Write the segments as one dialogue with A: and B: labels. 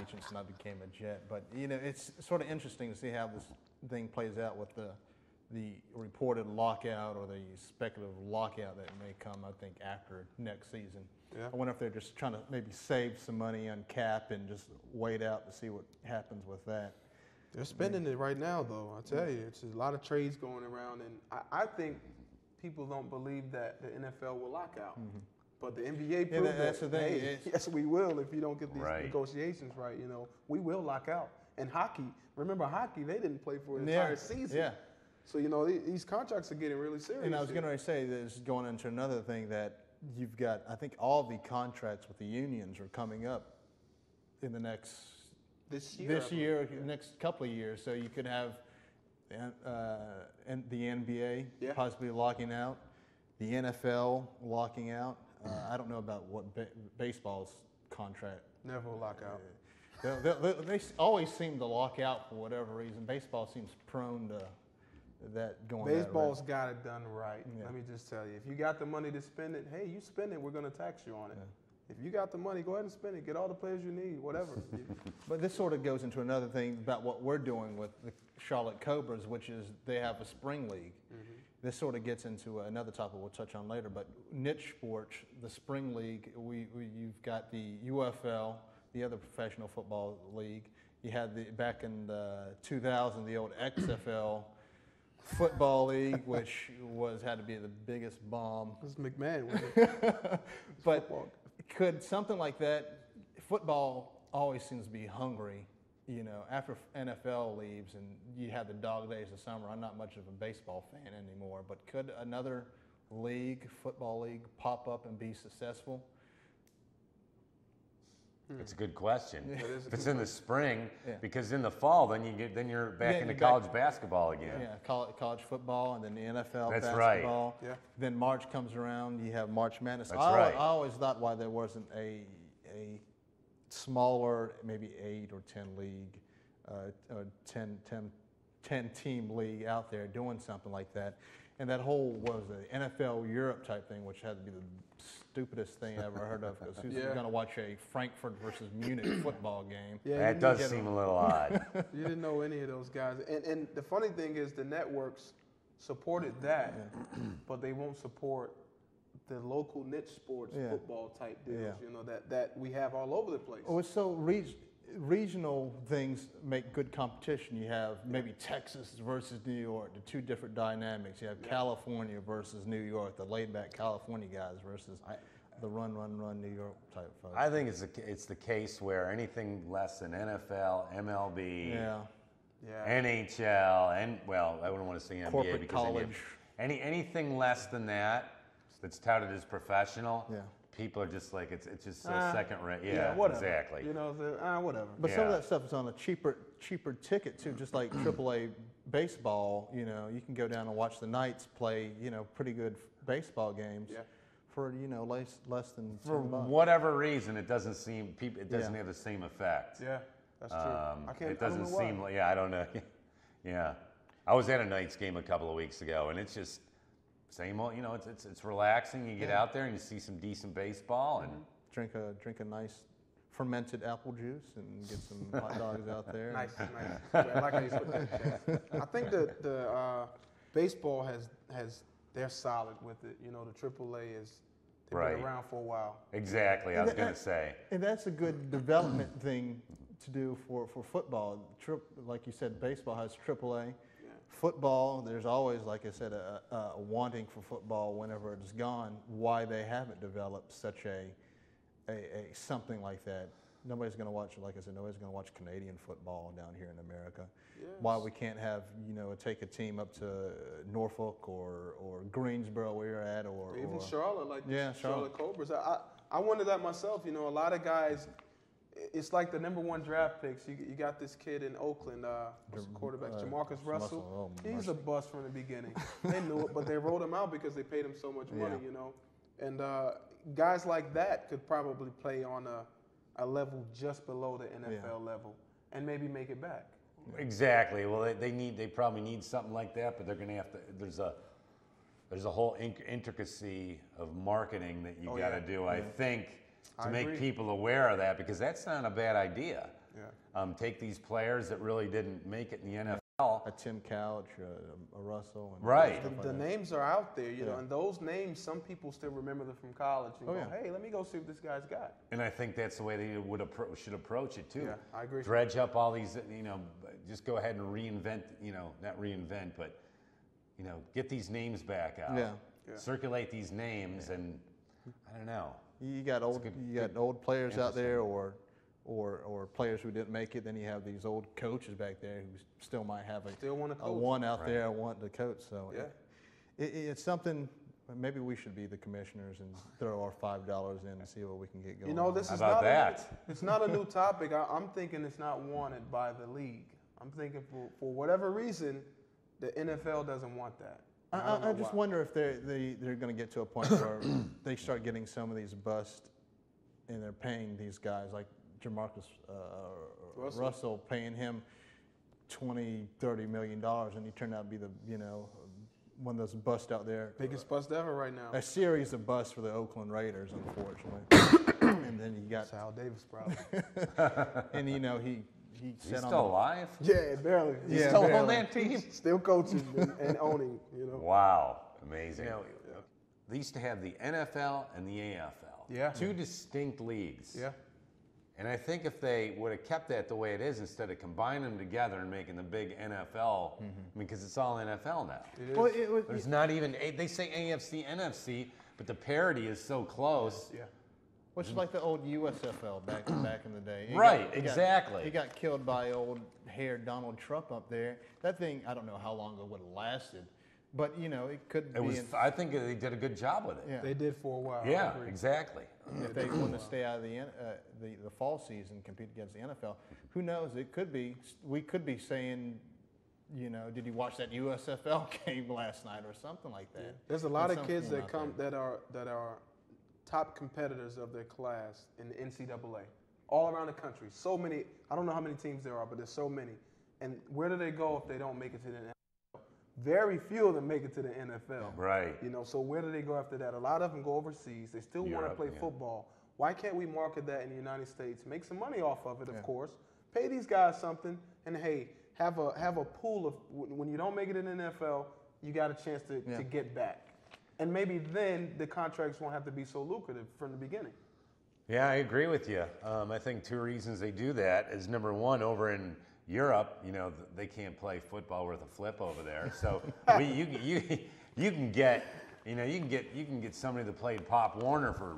A: agent, and I became a Jet. But it's sort of interesting to see how this thing plays out with the reported lockout or the speculative lockout that may come, I think, after next season.
B: Yeah.
A: I wonder if they're just trying to maybe save some money on cap and just wait out to see what happens with that.
B: They're spending it right now, though. I tell you, it's a lot of trades going around, and I think people don't believe that the NFL will lock out. Mm-hmm. But the NBA proved
A: that's the thing.
B: Hey, yes, we will if you don't get these
C: Right.
B: negotiations right. We will lock out. And hockey, remember hockey, they didn't play for an entire season.
A: Yeah.
B: So, these contracts are getting really serious.
A: And I was going to say, this is going into another thing that you've got, I think all the contracts with the unions are coming up in the next
B: This year,
A: next couple of years. So you could have the NBA
B: Yeah.
A: possibly locking out, the NFL locking out. I don't know about what baseball's contract.
B: never will lock out.
A: They always seem to lock out for whatever reason. Baseball seems prone to that going.
B: Baseball's got it done right.
A: Yeah.
B: Let me just tell you. If you got the money to spend it, hey, you spend it, we're going to tax you on it.
A: Yeah.
B: If you got the money, go ahead and spend it. Get all the players you need, whatever.
A: But this sort of goes into another thing about what we're doing with the Charlotte Cobras, which is they have a spring league. Mm-hmm. This sort of gets into another topic we'll touch on later, but niche sports, the spring league, you've got the UFL, the other professional football league. You had back in 2000, the old XFL football league, which had to be the biggest bomb.
B: This is McMahon with it.
A: But could something like that, football always seems to be hungry, after NFL leaves and you have the dog days of summer. I'm not much of a baseball fan anymore, but could another football league, pop up and be successful?
C: It's a good question. If it's in the spring,
A: Yeah.
C: because in the fall, then you're back into college basketball again.
A: Yeah, college football and then the NFL
C: That's right.
A: basketball.
B: Yeah.
A: Then March comes around, you have March Madness.
C: That's right.
A: I always thought why there wasn't a smaller, maybe 8 or 10 league, 10 team league out there doing something like that. And that whole, NFL Europe type thing, which had to be the stupidest thing I ever heard of, because who's going to watch a Frankfurt versus Munich football game?
B: Yeah,
C: That does seem a little odd.
B: You didn't know any of those guys. And the funny thing is the networks supported that, but they won't support the local niche sports football type deals, that we have all over the place.
A: Oh, so regional things make good competition. You have maybe Texas versus New York, the two different dynamics. You have California versus New York, the laid-back California guys versus the run New York type folks.
C: I think it's the case where anything less than NFL, MLB, NHL, and I wouldn't want to say NBA
A: Corporate
C: because
A: college.
C: Anything less than that's touted as professional.
A: Yeah.
C: People are just like it's just a second rate. Yeah,
B: whatever.
C: exactly.
B: Whatever.
A: But some of that stuff is on a cheaper ticket too, just like AAA baseball. You can go down and watch the Knights play, pretty good baseball games for less than $10.
C: For whatever reason, it doesn't have the same effect.
B: Yeah, that's true.
C: It doesn't seem like I don't know. Yeah, I was at a Knights game a couple of weeks ago, and it's just same old. It's relaxing. You get out there and you see some decent baseball and
A: drink a nice fermented apple juice and get some hot dogs out there.
B: Nice. I like how you put that. I think that the baseball they're solid with it. The AAA they've been around for a while.
C: Exactly, I was going to say.
A: And that's a good development thing to do for football. Like you said, baseball has AAA. Football, there's always, like I said, a wanting for football whenever it's gone. Why they haven't developed such a something like that. Nobody's going to watch, like I said, nobody's going to watch Canadian football down here in America. Yes. Why we can't have, take a team up to Norfolk or Greensboro where you're at, or
B: even Charlotte,
A: Charlotte
B: Cobras. I wonder that myself. A lot of guys. It's like the number 1 draft picks. You got this kid in Oakland, quarterback, Jamarcus Russell. He's a bust from the beginning. They knew it, but they rolled him out because they paid him so much money, And guys like that could probably play on a level just below the NFL level and maybe make it back.
C: Exactly. Well, they probably need something like that, but they're going to have to. There's a whole intricacy of marketing that you got to do. I think. To make people aware of that, because that's not a bad idea. Take these players that really didn't make it in the NFL.
A: A Tim Couch, a Russell. And
C: Right.
A: stuff like
B: The
A: that.
B: names are out there, you know,
A: Yeah.
B: and those names, some people still remember them from college and
A: Oh,
B: go,
A: yeah.
B: hey, let me go see what this guy's got.
C: And I think that's the way they should approach it too.
B: Yeah, I agree.
C: Dredge up all these, just go ahead and reinvent, not reinvent, but, get these names back out.
A: Yeah.
C: Circulate these names, and I don't know.
A: You got old players out there, or players who didn't make it. Then you have these old coaches back there who still might have
B: Still want to coach.
A: one out there wanting to coach. So
B: Yeah.
A: it's something. Maybe we should be the commissioners and throw our $5 in and see what we can get going.
B: You know, this
C: How
B: is
C: about
B: not
C: that?
B: it's not a new topic. I'm thinking it's not wanted by the league. I'm thinking for whatever reason, the NFL doesn't want that.
A: I just wonder if they're going to get to a point where they start getting some of these busts, and they're paying these guys like Jamarcus Russell, paying him $20-30 million, and he turned out to be one of those busts out there.
B: Biggest bust ever right now.
A: A series of busts for the Oakland Raiders, unfortunately. And then you got
B: Al Davis probably.
A: and he
C: He's
A: said
C: still alive?
B: Yeah, barely.
C: He's
A: Yeah,
C: still
A: barely.
C: on that team?
B: Still coaching and owning,
C: Wow, amazing. They used to have the NFL and the AFL.
B: Yeah.
C: Two distinct leagues.
B: Yeah.
C: And I think if they would have kept that the way it is instead of combining them together and making the big NFL, because it's all NFL now.
B: It is.
A: well,
C: There's not even, they say AFC, NFC, but the parity is so close.
B: Yeah.
A: which is like the old USFL back in the day.
C: Exactly.
A: He got killed by old hair Donald Trump up there. That thing, I don't know how long it would have lasted, but it could be.
C: I think they did a good job with it.
A: Yeah.
B: They did for a while. I
C: Yeah,
B: agree.
C: exactly.
A: If they want to stay out of the fall season and compete against the NFL, who knows? It could be. We could be saying, did you watch that USFL game last night or something like that?
B: There's a lot
A: At
B: of
A: some
B: kids
A: point
B: that
A: out there.
B: that are top competitors of their class in the NCAA, all around the country. So many. I don't know how many teams there are, but there's so many. And where do they go if they don't make it to the NFL? Very few of them make it to the NFL.
C: Right.
B: So where do they go after that? A lot of them go overseas. They still want to
C: Europe,
B: play
C: yeah.
B: football. Why can't we market that in the United States? Make some money off of it, of course. Pay these guys something, and hey, have a pool of when you don't make it in the NFL, you got a chance to get back. And maybe then the contracts won't have to be so lucrative from the beginning.
C: Yeah, I agree with you. I think two reasons they do that is number one, over in Europe, they can't play football worth a flip over there. So you can get somebody that played Pop Warner for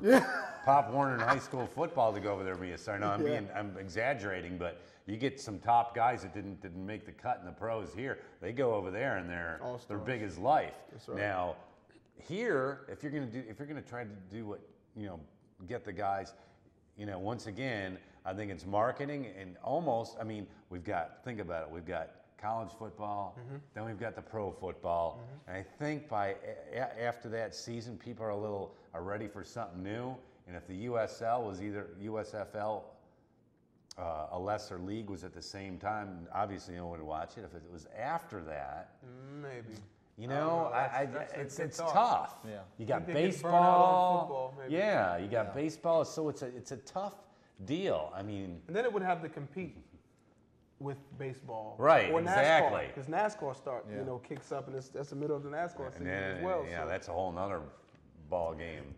C: Pop Warner in high school football to go over there and be a star. No, I'm exaggerating, but you get some top guys that didn't make the cut in the pros here. They go over there and they're big as life.
B: That's right.
C: Now, here, if you're gonna try to do what get the guys, once again, I think it's marketing and almost. I mean, think about it. We've got college football, then we've got the pro football, and I think after that season, people are ready for something new. And if the USL was either USFL, a lesser league was at the same time, obviously no one would watch it. If it was after that,
B: Maybe.
C: it's tough.
A: Yeah.
C: You got
B: People get burned out on
C: baseball.
B: football, maybe.
C: Yeah, you got baseball. So it's a tough deal. I mean,
B: And then it would have to compete with baseball.
C: Right,
B: or
C: exactly.
B: Because NASCAR kicks up, and that's the middle of the NASCAR season as well.
C: yeah,
B: so.
C: that's a whole nother ball game.